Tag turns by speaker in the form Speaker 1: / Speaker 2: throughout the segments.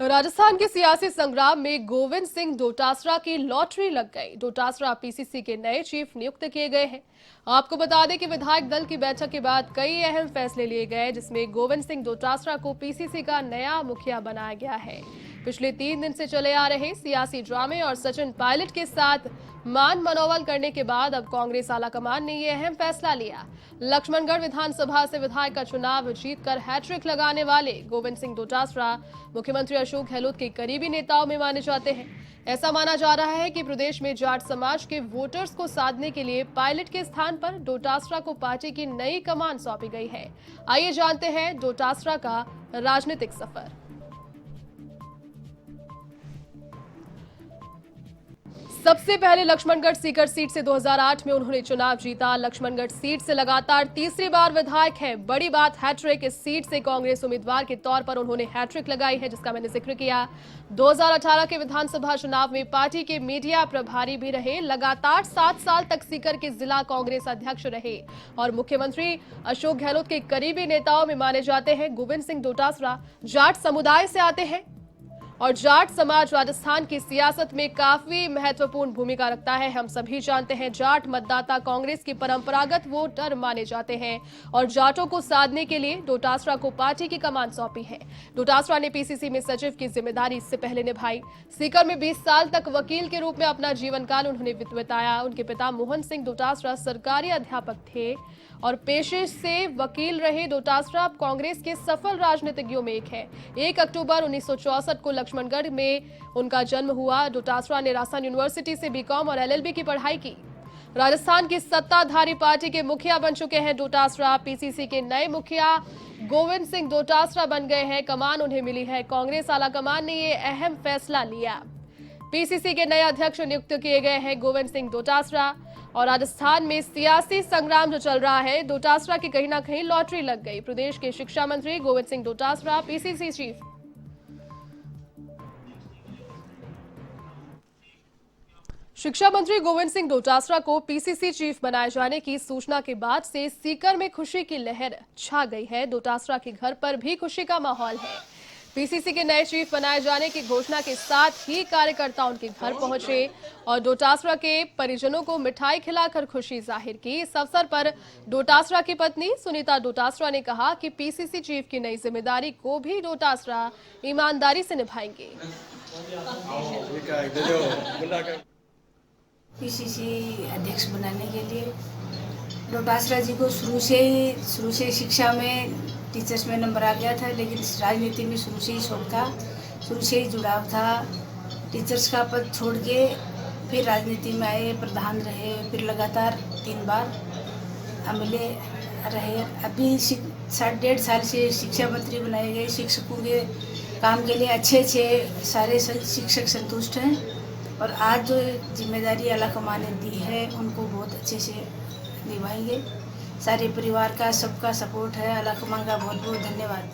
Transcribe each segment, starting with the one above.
Speaker 1: राजस्थान के सियासी संग्राम में गोविंद सिंह डोटासरा की लॉटरी लग गई। डोटासरा पीसीसी के नए चीफ नियुक्त किए गए हैं। आपको बता दें कि विधायक दल की बैठक के बाद कई अहम फैसले लिए गए, जिसमें गोविंद सिंह डोटासरा को पीसीसी का नया मुखिया बनाया गया है। पिछले 3 दिन से चले आ रहे सियासी ड्रामे और सचिन पायलट के साथ मान मनोवल करने के बाद अब कांग्रेस आलाकमान ने यह अहम फैसला लिया। लक्ष्मणगढ़ विधानसभा से विधायक का चुनाव जीतकर हैट्रिक लगाने वाले गोविंद सिंह डोटासरा मुख्यमंत्री अशोक गहलोत के करीबी नेताओं में माने जाते हैं। ऐसा माना जा रहा है कि प्रदेश में जाट समाज के वोटर्स को साधने के लिए पायलट के स्थान पर डोटासरा को पार्टी की नई कमान सौंपी गई है। आइए जानते हैं डोटासरा का राजनीतिक सफर। सबसे पहले लक्ष्मणगढ़ सीकर सीट से 2008 में उन्होंने चुनाव जीता। लक्ष्मणगढ़ सीट से लगातार तीसरी बार विधायक हैं। बड़ी बात हैट्रिक, इस सीट से कांग्रेस उम्मीदवार के तौर पर उन्होंने हैट्रिक लगाई है, जिसका मैंने जिक्र किया। 2018 के विधानसभा चुनाव में पार्टी के मीडिया प्रभारी भी रहे। लगातार 7 साल तक सीकर के जिला कांग्रेस अध्यक्ष रहे और मुख्यमंत्री अशोक गहलोत के करीबी नेताओं में माने जाते हैं। गोविंद सिंह डोटासरा जाट समुदाय से आते हैं और जाट समाज राजस्थान की सियासत में काफी महत्वपूर्ण भूमिका रखता है। हम सभी जानते हैं जाट मतदाता कांग्रेस की परंपरागत वोटर माने जाते हैं और जाटों को साधने के लिए डोटासरा को पार्टी की कमान सौंपी है। डोटासरा ने पीसीसी में सचिव की जिम्मेदारी इससे पहले निभाई। सीकर में 20 साल तक वकील के रूप में अपना जीवन काल उन्होंने बिताया। उनके पिता मोहन सिंह डोटासरा सरकारी अध्यापक थे और पेशे से वकील रहे। डोटासरा कांग्रेस के सफल राजनीतिज्ञों में एक है। 1 अक्टूबर 1964 को लक्ष्मणगढ़ में उनका जन्म हुआ। डोटासरा ने राजस्थान यूनिवर्सिटी से बीकॉम और एलएलबी की पढ़ाई की। राजस्थान की सत्ताधारी पार्टी के मुखिया बन चुके हैं डोटासरा। पीसीसी के नए मुखिया गोविंद सिंह डोटासरा बन गए हैं। कमान उन्हें मिली है। कांग्रेस आलाकमान ने यह अहम फैसला लिया। पीसीसी के नए अध्यक्ष नियुक्त किए गए हैं गोविंद सिंह डोटासरा। और राजस्थान में सियासी संग्राम जो चल रहा है, डोटासरा की कहीं ना कहीं लॉटरी लग गई। प्रदेश के शिक्षा मंत्री गोविंद सिंह डोटासरा पीसीसी चीफ। शिक्षा मंत्री गोविंद सिंह डोटासरा को पीसीसी चीफ बनाए जाने की सूचना के बाद से सीकर में खुशी की लहर छा गई है। डोटासरा के घर पर भी खुशी का माहौल है। पीसीसी के नए चीफ बनाए जाने की घोषणा के साथ ही कार्यकर्ता उनके घर पहुंचे और डोटासरा के परिजनों को मिठाई खिलाकर खुशी जाहिर की। इस अवसर पर डोटासरा की पत्नी सुनीता डोटासरा ने कहा कि पीसीसी चीफ की नई जिम्मेदारी को भी डोटासरा ईमानदारी से निभाएंगे।
Speaker 2: पीसीसी अध्यक्ष बनाने के लिए डोटासरा जी को शुरू से शिक्षा में टीचर्स में नंबर आ गया था, लेकिन राजनीति में शुरू से ही शौक था, शुरू से ही जुड़ाव था। टीचर्स का पद छोड़ के फिर राजनीति में आए, प्रधान रहे, फिर लगातार 3 बार एमएलए रहे। अभी 1.5 साल से शिक्षा मंत्री बनाए गए। शिक्षकों के काम के लिए अच्छे सारे शिक्षक संतुष्ट हैं और आज जो जिम्मेदारी आलाकमान ने दी है उनको बहुत अच्छे से निभाएंगे। सारे परिवार का सबका सपोर्ट है। आलाकमान का बहुत बहुत धन्यवाद।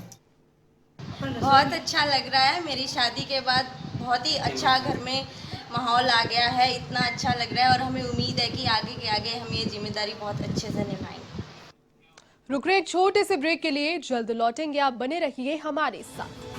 Speaker 3: बहुत अच्छा लग रहा है। मेरी शादी के बाद बहुत ही अच्छा घर में माहौल आ गया है। इतना अच्छा लग रहा है और हमें उम्मीद है कि आगे के आगे हम ये जिम्मेदारी बहुत अच्छे से निभाएंगे।
Speaker 1: रुक रहे एक छोटे से ब्रेक के लिए, जल्द लौटेंगे। आप बने रहिए हमारे साथ।